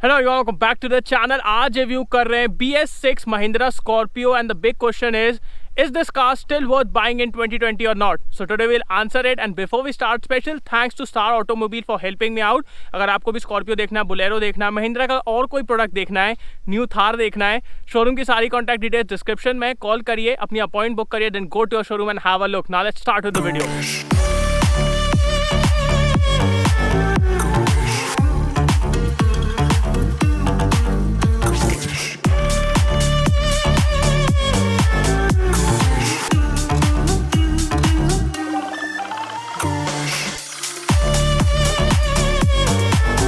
Hello you welcome back to the channel. आज review कर रहे हैं BS6 Mahindra Scorpio and the big question is this car still worth buying in 2020 or not? So today we'll answer it, and before we start, special thanks to Star Automobile for helping me out. अगर आपको भी Scorpio देखना है, Bolero देखना है, महिंद्रा का और कोई प्रोडक्ट देखना है, न्यू थार देखना है, शोरूम की सारी कॉन्टैक्ट डिटेल्स डिस्क्रिप्शन में, कॉल करिए, अपनी अपॉइंट बुक करिए, then go to your showroom and have a look. Now let's start with the video.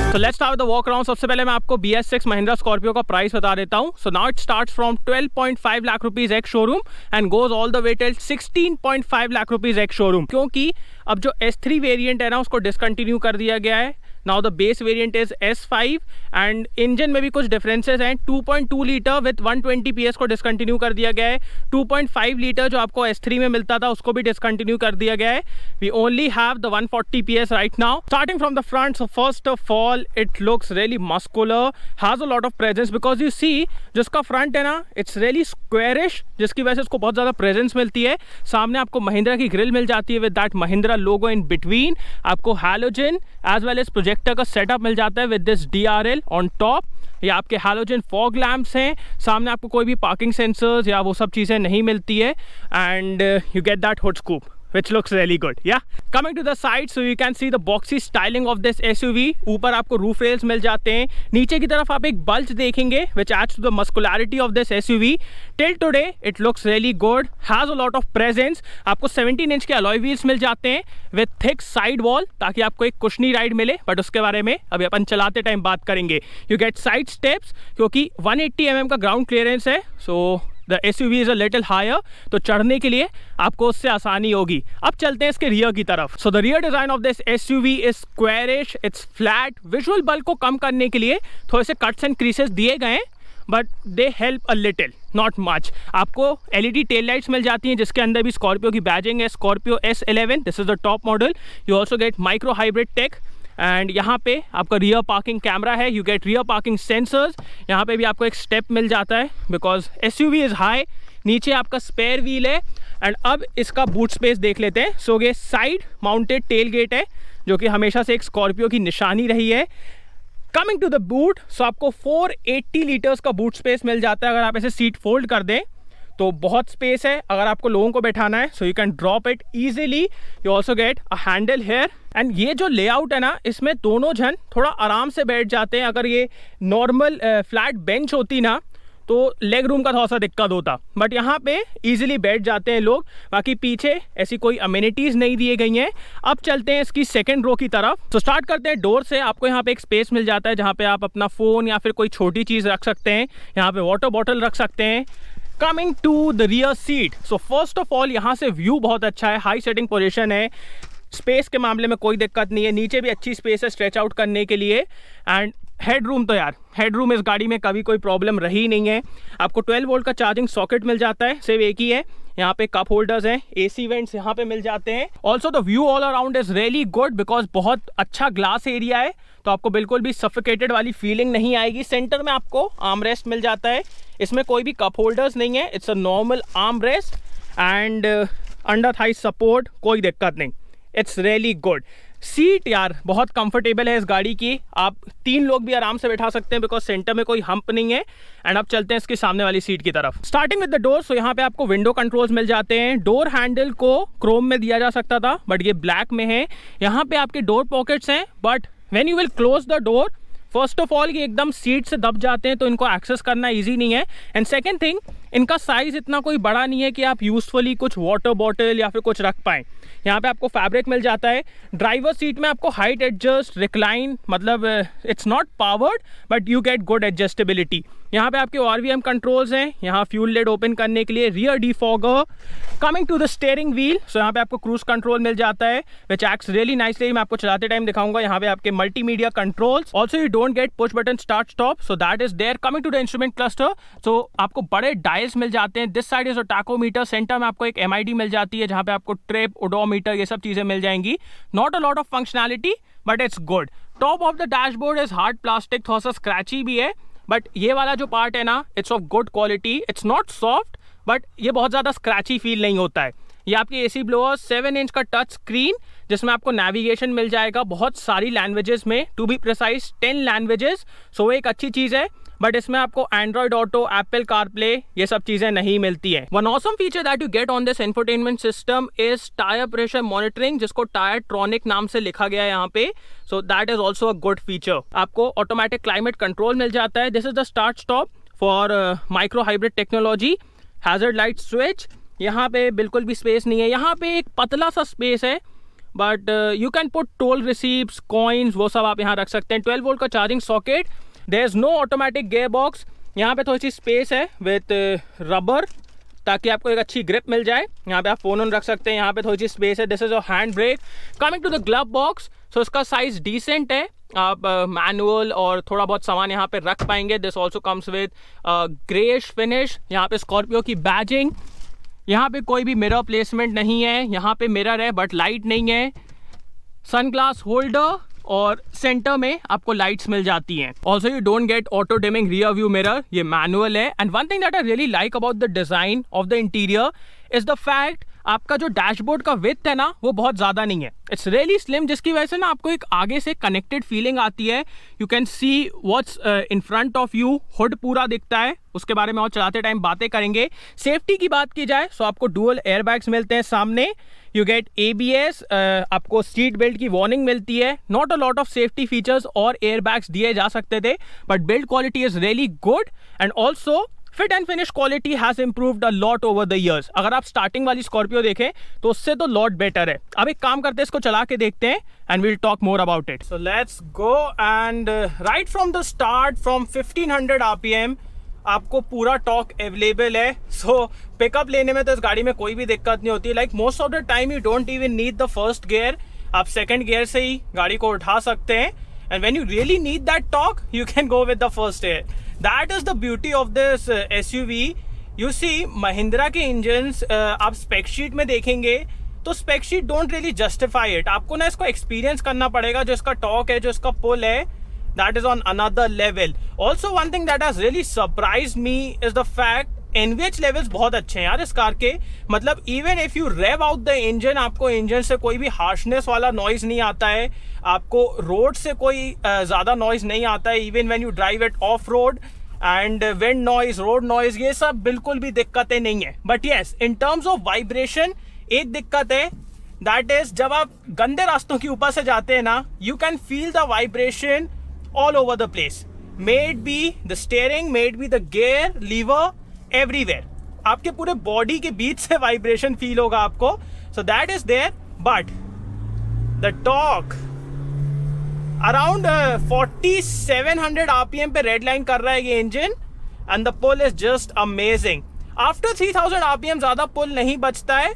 So let's start with the walk around। सबसे पहले मैं आपको BS6 महिंद्रा स्कॉर्पियो का प्राइस बता देता हूँ। So now it starts from 12.5 lakh rupees ex showroom and goes all the way till 16.5 lakh rupees ex showroom, क्योंकि अब जो S3 वेरिएंट है ना उसको डिसकंटिन्यू कर दिया गया है। Now the base variant is S5 and engine में भी कुछ डिफरेंसेस हैं। 2.2 लीटर विथ 120 PS को डिसकंटिन्यू कर दिया गया है। 2.5 लीटर जो आपको S3 में मिलता था उसको भी डिसकंटिन्यू कर दिया गया है। We only have the 140 PS right now. Starting from the front, so first of all it looks really muscular, has a lot of presence because you see जिसका फ्रंट है ना इट्स रियली स्क्वेरिश, जिसकी वजह से इसको बहुत ज़्यादा presence मिलती है। सामने आपको महिंद्रा की ग्रिल मिल जाती है with that Mahindra logo in between. आपको halogen as well as projector का सेटअप मिल जाता है with this DRL on top. ये आपके हैलोजन फॉग लैम्प्स हैं। सामने आपको कोई भी पार्किंग सेंसर्स या वो सब चीज़ें नहीं मिलती है and you get that hood scoop which looks really good. Yeah, coming to the side, so you can see the boxy styling of this SUV. ऊपर आपको रूफ रेल्स मिल जाते हैं। नीचे की तरफ आप एक बल्ज देखेंगे which adds to the muscularity of this SUV. Till today it looks really good, has a lot of presence. आपको 17 इंच के alloy wheels मिल जाते हैं with thick side wall ताकि आपको एक कुशनी राइड मिले, बट उसके बारे में अभी अपन चलाते टाइम बात करेंगे। You get side steps क्योंकि 180 mm का ग्राउंड क्लियरेंस है, so the SUV is a little higher, तो चढ़ने के लिए आपको उससे आसानी होगी। अब चलते हैं इसके रियर की तरफ। So the rear design of this SUV is squarish, it's flat. Visual bulk को कम करने के लिए थोड़े से कट्स एंड क्रीसेस दिए गए हैं, but they help a little, not much. आपको LED टेल लाइट्स मिल जाती हैं जिसके अंदर भी स्कॉर्पियो की बैजिंग है, Scorpio S11, this is the top model. You also get micro hybrid tech and यहाँ पे आपका रियर पार्किंग कैमरा है। You get rear parking sensors. यहाँ पे भी आपको एक स्टेप मिल जाता है बिकॉज SUV इज़ हाई। नीचे आपका स्पेयर व्हील है एंड अब इसका बूट स्पेस देख लेते हैं। सो ये साइड माउंटेड टेल गेट है जो कि हमेशा से एक स्कॉर्पियो की निशानी रही है। कमिंग टू द बूट, सो आपको 480 लीटर्स का बूट स्पेस मिल जाता है। अगर आप ऐसे सीट फोल्ड कर दें तो बहुत स्पेस है। अगर आपको लोगों को बैठाना है so you can drop it easily. You also get a handle here and ये जो लेआउट है ना इसमें दोनों जन थोड़ा आराम से बैठ जाते हैं। अगर ये नॉर्मल फ्लैट बेंच होती ना तो लेग रूम का थोड़ा सा दिक्कत होता, बट यहाँ पे इजीली बैठ जाते हैं लोग। बाकी पीछे ऐसी कोई अमेनिटीज़ नहीं दिए गई हैं। अब चलते हैं इसकी सेकंड रो की तरफ। तो स्टार्ट करते हैं डोर से। आपको यहाँ पे एक स्पेस मिल जाता है जहाँ पे आप अपना फ़ोन या फिर कोई छोटी चीज़ रख सकते हैं। यहाँ पे वाटर बॉटल रख सकते हैं। Coming to the rear seat, so first of all यहाँ से व्यू बहुत अच्छा है, हाई सेटिंग पोजीशन है। स्पेस के मामले में कोई दिक्कत नहीं है। नीचे भी अच्छी स्पेस है स्ट्रेच आउट करने के लिए एंड हेडरूम, तो यार हेडरूम इस गाड़ी में कभी कोई प्रॉब्लम रही नहीं है। आपको 12 वोल्ट का चार्जिंग सॉकेट मिल जाता है, सिर्फ एक ही है। यहाँ पे कप होल्डर्स हैं, AC वेंट्स यहाँ पे मिल जाते हैं। Also the view all around is really good because बहुत अच्छा ग्लास एरिया है, तो आपको बिल्कुल भी सफोकेटेड वाली फीलिंग नहीं आएगी। सेंटर में आपको आर्म रेस्ट मिल जाता है। इसमें कोई भी कप होल्डर्स नहीं है, it's a normal arm rest and under Thai support, कोई दिक्कत नहीं। It's really good. सीट यार बहुत कंफर्टेबल है इस गाड़ी की। आप 3 लोग भी आराम से बैठा सकते हैं बिकॉज सेंटर में कोई हम्प नहीं है। एंड अब चलते हैं इसकी सामने वाली सीट की तरफ। स्टार्टिंग विद द डोर, सो यहाँ पे आपको विंडो कंट्रोल्स मिल जाते हैं। डोर हैंडल को क्रोम में दिया जा सकता था बट ये ब्लैक में है। यहाँ पे आपके डोर पॉकेट्स हैं, but when you will close the door, first of all ये एकदम सीट से दब जाते हैं तो इनको एक्सेस करना ईजी नहीं है। एंड सेकेंड थिंग, इनका साइज इतना कोई बड़ा नहीं है कि आप यूजफुली कुछ वाटर बॉटल या फिर कुछ रख पाएँ। यहाँ पे आपको फैब्रिक मिल जाता है। ड्राइवर सीट में आपको हाइट एडजस्ट, रिक्लाइन, मतलब it's not powered but you get good adjustability. यहाँ पे आपके RVM कंट्रोल्स हैं। यहाँ फ्यूल लेड ओपन करने के लिए, rear defogger. Coming to the steering wheel, so यहाँ पे आपको क्रूज कंट्रोल मिल जाता है विच एक्ट्स रियली नाइसली। मैं आपको चलाते टाइम दिखाऊंगा। यहाँ पे आपके multimedia controls. Also you don't get push button start stop, so that is there. Coming to the instrument cluster, so आपको बड़े डायल्स मिल जाते हैं। This side is a tachometer, centre में आपको एक MID मिल जाती है जहाँ पे आपको ट्रिप, ओडोमीटर, ये सब चीज़ें मिल जाएंगी। Not a lot of functionality but it's good. Top of the dashboard is hard plastic, थोड़ा सा स्क्रैची भी है, बट ये वाला जो पार्ट है ना, it's of good quality. It's not soft but ये बहुत ज़्यादा स्क्रैची फील नहीं होता है. ये आपकी एसी ब्लोअर 7 इंच का टच स्क्रीन जिसमें आपको नेविगेशन मिल जाएगा बहुत सारी लैंग्वेजेस में, टू बी प्रिसाइज 10 लैंग्वेजेस. सो एक अच्छी चीज़ है. बट इसमें आपको एंड्रॉइड ऑटो, एप्पल कारप्ले, ये सब चीज़ें नहीं मिलती है. One awesome feature that you get on this infotainment system is tyre pressure monitoring, जिसको टायर ट्रॉनिक नाम से लिखा गया है यहाँ पे. सो that is also a good feature. आपको ऑटोमेटिक क्लाइमेट कंट्रोल मिल जाता है. This is the start stop for micro hybrid technology. Hazard light switch, यहाँ पे बिल्कुल भी स्पेस नहीं है. यहाँ पे एक पतला सा स्पेस है but you can put toll receipts, coins, वो सब आप यहाँ रख सकते हैं. 12 वोल्ट का charging socket. There is no automatic gearbox. यहाँ पे थोड़ी सी स्पेस है विथ रबर ताकि आपको एक अच्छी ग्रिप मिल जाए. यहाँ पे आप फोन ऑन रख सकते हैं. यहाँ पे थोड़ी सी स्पेस है. This is a hand brake. Coming to the glove box, so इसका साइज डिसेंट है. आप मैनुअल और थोड़ा बहुत सामान यहाँ पे रख पाएंगे. This also comes with greyish finish. यहाँ पे स्कॉर्पियो की बैजिंग. यहाँ पे कोई भी मिरर प्लेसमेंट नहीं है. यहाँ पे मिरर है बट लाइट नहीं है. सनग्लास होल्डर और सेंटर में आपको लाइट्स मिल जाती हैं. Also you don't gate auto dimming rear view mirror. ये मैनुअल है. And one thing that I really like about the design of the interior is the fact आपका जो डैशबोर्ड का विड्थ है ना, वो बहुत ज़्यादा नहीं है. इट्स रियली स्लिम, जिसकी वजह से ना आपको एक आगे से कनेक्टेड फीलिंग आती है. You can see what's in front of you. Hood पूरा दिखता है, उसके बारे में और चलाते टाइम बातें करेंगे. सेफ्टी की बात की जाए सो आपको डुअल एयरबैग्स मिलते हैं सामने. यू गेट ABS, आपको सीट बेल्ट की वार्निंग मिलती है. Not a lot of safety features और एयरबैग्स दिए जा सकते थे but build quality is really good. And also fit and finish quality has improved a lot over the years. अगर आप स्टार्टिंग वाली स्कॉर्पियो देखें तो उससे तो लॉट बेटर है. अब एक काम करते हैं, इसको चला के देखते हैं and we'll talk more about it. So let's go. And right from the start, from 1500 RPM आपको पूरा टॉर्क अवेलेबल है. सो पिकअप लेने में तो इस गाड़ी में कोई भी दिक्कत नहीं होती. Like most of the time you don't even need the first gear. आप सेकंड गियर से ही गाड़ी को उठा सकते हैं. And when you really need that torque you can go with the first gear. That is the beauty of this SUV. You see, Mahindra के engines आप स्पेक शीट में देखेंगे तो spec sheet don't really justify it. आपको ना इसको experience करना पड़ेगा. जो इसका टॉर्क है, जो इसका पुल है, that is on another level. Also one thing that has really surprised me is the fact NVH levels बहुत अच्छे हैं यार इस कार के. मतलब even if you rev out the engine, आपको इंजन से कोई भी हार्शनेस वाला नॉइज नहीं आता है. आपको रोड से कोई ज़्यादा नॉइज नहीं आता है. Even when you drive it of road, and wind noise, road noise, ये सब बिल्कुल भी दिक्कतें नहीं है. But yes, in terms of vibration एक दिक्कत है. दैट इज जब आप गंदे रास्तों के ऊपर से जाते हैं ना, you can feel the vibration all over the place. Maybe the steering, maybe the gear, lever, everywhere. आपके पूरे बॉडी के बीच से वाइब्रेशन फील होगा आपको. So that is there. But the torque around 4700 RPM पे red line कर रहा है ये engine. And the pull is just amazing. After 3000 RPM ज़्यादा पुल नहीं बचता है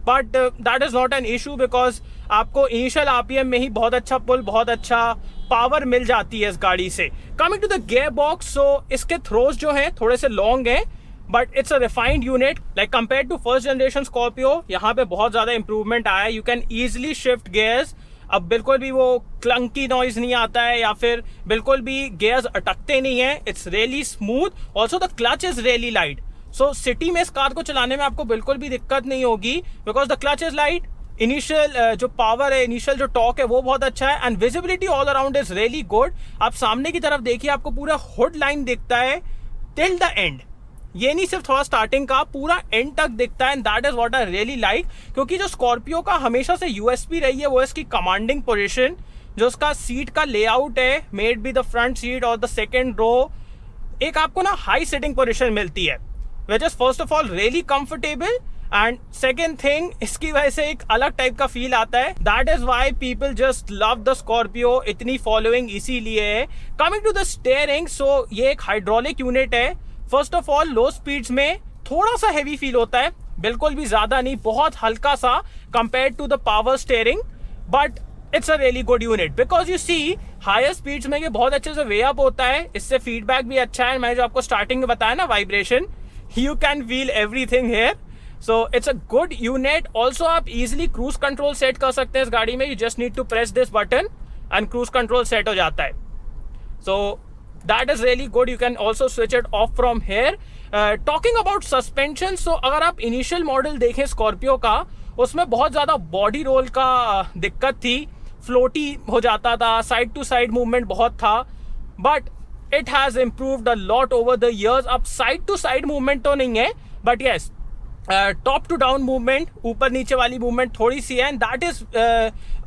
but that is not an issue because आपको इनिशियल RPM में ही बहुत अच्छा पुल, बहुत अच्छा पावर मिल जाती है इस गाड़ी से. Coming to the gear box, so इसके थ्रोज जो है थोड़े से लॉन्ग है but it's a refined unit like compare to first generation Scorpio. यहाँ पे बहुत ज़्यादा इंप्रूवमेंट आया है. You can easily shift gears. अब बिल्कुल भी वो क्लंकी नॉइज नहीं आता है या फिर बिल्कुल भी गियर्स अटकते नहीं है. It's really smooth. Also the clutch is really light. So city में इस कार को चलाने में आपको बिल्कुल भी दिक्कत नहीं होगी because the clutch is light. Initial जो पावर है, इनिशियल जो टॉर्क है वो बहुत अच्छा है. And visibility all around is really good. आप सामने की तरफ देखिए, आपको पूरा हुड लाइन दिखता है टिल द एंड. ये नहीं सिर्फ थोड़ा स्टार्टिंग का, पूरा एंड तक दिखता है. And that is what I really like. क्योंकि जो स्कॉर्पियो का हमेशा से USP रही है वो इसकी कमांडिंग पोजीशन. जो उसका सीट का लेआउट है, made be the front seat और द सेकेंड रो, एक आपको ना हाई सिटिंग पोजीशन मिलती है which is first of all really comfortable. And second thing, इसकी वजह से एक अलग टाइप का फील आता है. That is why people just love the Scorpio. इतनी फॉलोइंग इसीलिए है. कमिंग टू द स्टीयरिंग, सो ये एक हाइड्रोलिक यूनिट है. First of all low speeds में थोड़ा सा हैवी फील होता है, बिल्कुल भी ज्यादा नहीं, बहुत हल्का सा compare to the power steering. But it's a really good unit because you see higher speeds में ये बहुत अच्छे से वे अप होता है. इससे फीडबैक भी अच्छा है. मैंने जो आपको स्टार्टिंग में बताया ना vibration, you can feel everything here. So it's a good unit. Also आप इजिली क्रूज कंट्रोल सेट कर सकते हैं इस गाड़ी में. You just need to press this button and cruise control set हो जाता है. So that is really good. You can also switch it off from here. Talking about suspension, so अगर आप इनिशियल मॉडल देखें स्कॉर्पियो का, उसमें बहुत ज़्यादा बॉडी रोल का दिक्कत थी, फ्लोटी हो जाता था, साइड टू साइड मूवमेंट बहुत था. But it has improved a lot over the years. अब साइड टू साइड मूवमेंट तो नहीं है, but yes top to down movement, ऊपर नीचे वाली मूवमेंट थोड़ी सी है. And that is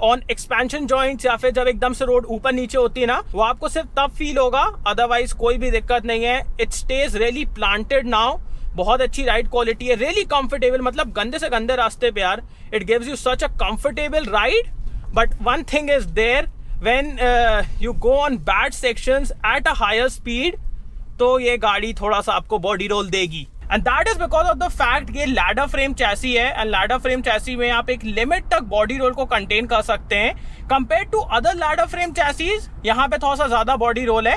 on expansion joints, या फिर जब एकदम से रोड ऊपर नीचे होती है ना, वो आपको सिर्फ तब फील होगा, अदरवाइज कोई भी दिक्कत नहीं है. It stays really planted now. बहुत अच्छी राइड क्वालिटी है, रियली कंफर्टेबल. मतलब गंदे से गंदे रास्ते पे यार it gives you such a comfortable ride. But one thing is there, when you go on bad sections at a higher speed, तो ये गाड़ी थोड़ा सा आपको बॉडी रोल देगी. And that is because of the fact ये ladder frame chassis है, and ladder frame chassis में आप एक लिमिट तक बॉडी रोल को कंटेन कर सकते हैं. Compare to other ladder frame chassis, यहाँ पे थोड़ा सा ज्यादा बॉडी रोल है,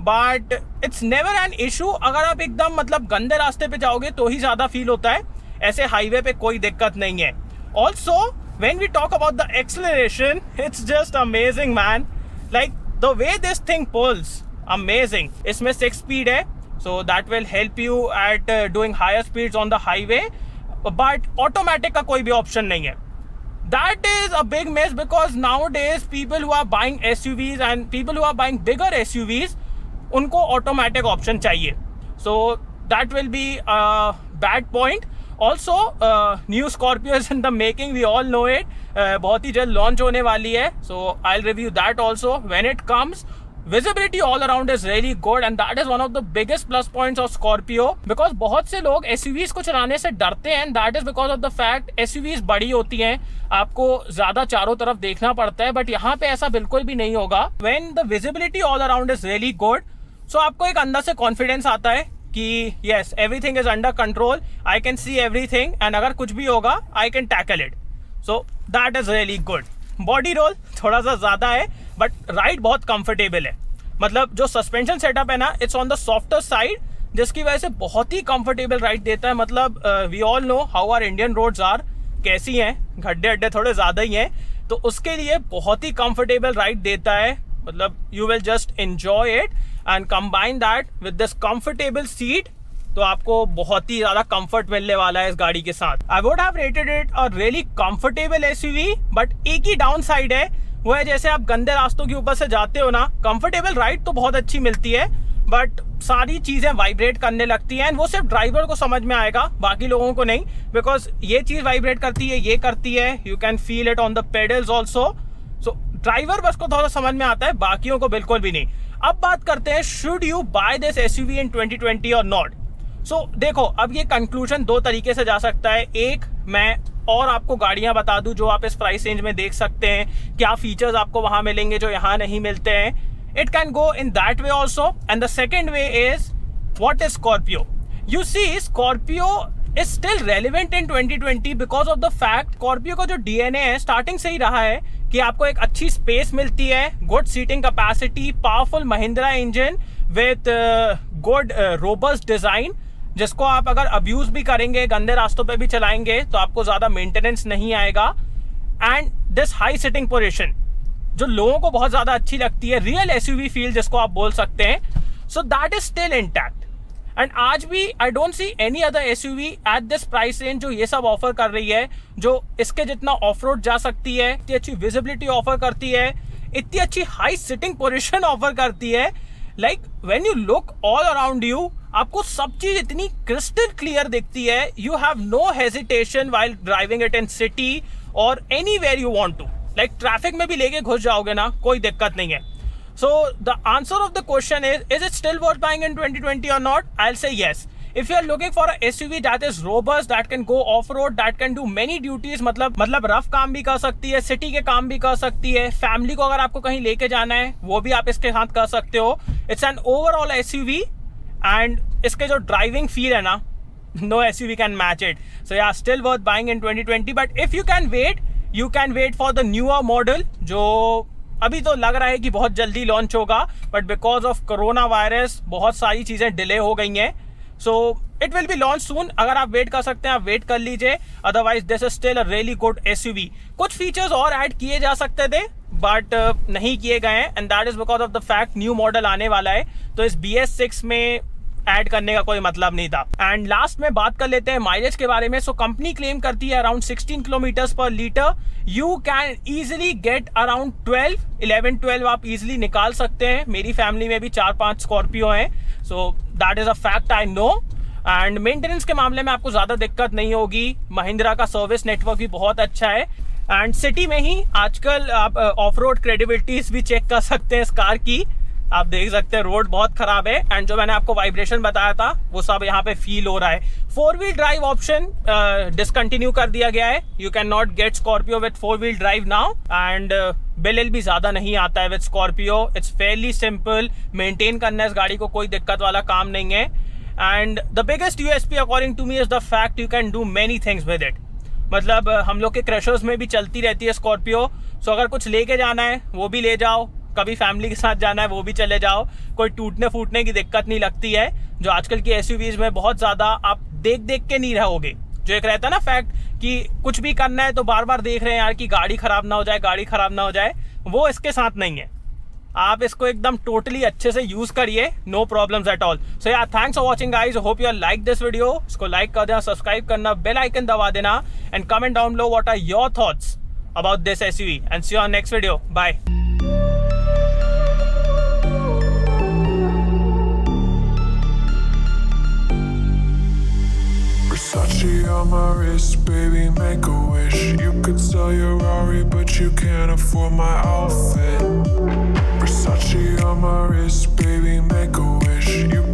but it's never an issue. अगर आप एकदम मतलब गंदे रास्ते पे जाओगे तो ही ज्यादा फील होता है, ऐसे हाईवे पे कोई दिक्कत नहीं है. Also when we talk about the acceleration, it's just amazing man. Like the way this thing pulls, amazing. इसमें 6 स्पीड है, so that will help you at doing higher speeds on the highway, but automatic का कोई भी option नहीं है. That is a big miss because nowadays people who are buying SUVs and people who are buying bigger SUVs, उनको automatic option चाहिए. So that will be a bad point. Also new Scorpio is in the making, we all know it. बहुत ही जल्द launch होने वाली है, so I'll review that also when it comes. Visibility all around is really good, and that is one of the biggest plus points of Scorpio, because बहुत से लोग SUVs को चलाने से डरते हैं. That is because of the fact SUVs बड़ी होती हैं, आपको ज़्यादा चारों तरफ देखना पड़ता है, बट यहाँ पे ऐसा बिल्कुल भी नहीं होगा. When the visibility all around is really good, so आपको एक अंदर से कॉन्फिडेंस आता है कि yes, everything is under control, I can see everything, and अगर कुछ भी होगा I can tackle it. So that is really good. Body roll थोड़ा सा ज़्यादा है, बट राइड बहुत कंफर्टेबल है. मतलब जो सस्पेंशन सेटअप है ना, it's on the softer side, जिसकी वजह से बहुत ही कंफर्टेबल राइड देता है. मतलब we all know how are Indian roads are, कैसी हैं, गड्ढे अड्डे थोड़े ज़्यादा ही हैं, तो उसके लिए बहुत ही कंफर्टेबल राइड देता है. मतलब you will just enjoy it and combine that with this comfortable seat, तो आपको बहुत ही ज़्यादा कंफर्ट मिलने वाला है इस गाड़ी के साथ. I would have rated it a really comfortable SUV, but एक ही डाउन साइड है, वो है जैसे आप गंदे रास्तों के ऊपर से जाते हो ना, कंफर्टेबल राइड तो बहुत अच्छी मिलती है, बट सारी चीज़ें वाइब्रेट करने लगती हैं. वो सिर्फ ड्राइवर को समझ में आएगा, बाकी लोगों को नहीं, बिकॉज ये चीज़ वाइब्रेट करती है, ये करती है, you can feel it on the pedals also. So driver बस को थोड़ा समझ में आता है, बाकियों को बिल्कुल भी नहीं. अब बात करते हैं, should you buy this SUV in 2020 or not. सो देखो, अब ये कंक्लूजन दो तरीके से जा सकता है. एक, मैं और आपको गाड़ियां बता दूं जो आप इस प्राइस रेंज में देख सकते हैं, क्या फीचर्स आपको वहां मिलेंगे जो यहाँ नहीं मिलते हैं. It can go in that way also. And the second way is, what is Scorpio. You see, Scorpio is still relevant in 2020 because of the fact Scorpio का जो डीएनए है स्टार्टिंग से ही रहा है कि आपको एक अच्छी स्पेस मिलती है, good seating capacity, powerful Mahindra engine with good robust design, जिसको आप अगर अब्यूज भी करेंगे, गंदे रास्तों पे भी चलाएंगे, तो आपको ज़्यादा मेंटेनेंस नहीं आएगा. And this high sitting position जो लोगों को बहुत ज़्यादा अच्छी लगती है, रियल एसयूवी फील जिसको आप बोल सकते हैं, सो that is still intact. And आज भी I don't see any other SUV at this price range जो ये सब ऑफर कर रही है, जो इसके जितना ऑफ रोड जा सकती है, इतनी अच्छी विजिबिलिटी ऑफर करती है, इतनी अच्छी हाई सिटिंग पोजीशन ऑफर करती है. Like when you look all around you, आपको सब चीज इतनी क्रिस्टल क्लियर दिखती है. You have no hesitation while driving it in city or anywhere you want to. Like traffic में भी लेके घुस जाओगे ना, कोई दिक्कत नहीं है. So the answer of the question is it still worth buying in 2020 or not? I'll say yes. If you are looking for a SUV that is robust, that can go off-road, that can do many duties, मतलब rough काम भी कर सकती है, city के काम भी कर सकती है, फैमिली को अगर आपको कहीं लेके जाना है वो भी आप इसके साथ कर सकते हो. It's an overall SUV and इसके जो ड्राइविंग फील है ना, no SUV can match it. So yeah, still worth buying in 2020. But if you can wait, you can wait for the newer model, जो अभी तो लग रहा है कि बहुत जल्दी लॉन्च होगा, but because of corona virus बहुत सारी चीज़ें डिले हो गई हैं. So it will be launch soon. अगर आप वेट कर सकते हैं आप वेट कर लीजिए, otherwise this is still a really good SUV. कुछ फीचर्स और ऐड किए जा सकते थे, बट नहीं किए गए हैं, and that is because of the fact new model आने वाला है, तो इस BS6 में ऐड करने का कोई मतलब नहीं था। एंड लास्ट में बात कर लेते हैं माइलेज के बारे में। सो कंपनी क्लेम करती है अराउंड 16 किलोमीटर्स पर litre. You can easily get around 11-12 आप इजिली निकाल सकते हैं। मेरी फैमिली में भी 4-5 स्कॉर्पियो हैं, सो that is a fact I know. And maintenance के मामले में आपको ज़्यादा दिक्कत नहीं होगी। महिंद्रा का सर्विस नेटवर्क भी बहुत अच्छा है, एंड सिटी में ही आजकल आप ऑफ रोड क्रेडिबिलिटीज भी चेक कर सकते हैं इस कार की। आप देख सकते हैं रोड बहुत खराब है, एंड जो मैंने आपको वाइब्रेशन बताया था वो सब यहाँ पे फील हो रहा है। 4-wheel ड्राइव ऑप्शन डिसकंटिन्यू कर दिया गया है। You can not gate Scorpio with 4-wheel drive now, and bill भी ज़्यादा नहीं आता है with Scorpio. It's Fairlie simple, maintain करना इस गाड़ी को कोई दिक्कत वाला काम नहीं है। And the biggest USP according to me is the fact you can do many things with it. मतलब हम लोग के क्रशर्स में भी चलती रहती है स्कॉर्पियो, सो अगर कुछ लेके जाना है वो भी ले जाओ, कभी फैमिली के साथ जाना है वो भी चले जाओ, कोई टूटने फूटने की दिक्कत नहीं लगती है, जो आजकल की SUVs में बहुत ज़्यादा आप देख देख के नहीं रहोगे। जो एक रहता है ना फैक्ट कि कुछ भी करना है तो बार बार देख रहे हैं यार कि गाड़ी ख़राब ना हो जाए, गाड़ी ख़राब ना हो जाए, वो इसके साथ नहीं है। आप इसको एकदम टोटली अच्छे से यूज़ करिए, no problems at all. So यार thanks for watching guys, hope you like this video. इसको लाइक कर देना, सब्सक्राइब करना, बेल आइकन दबा देना, and comment down below what are your thoughts about this SUV, and see you on next video. Bye. Versace on my wrist, baby, make a wish. You could sell your Rari, but you can't afford my outfit. Versace on my wrist, baby, make a wish. You could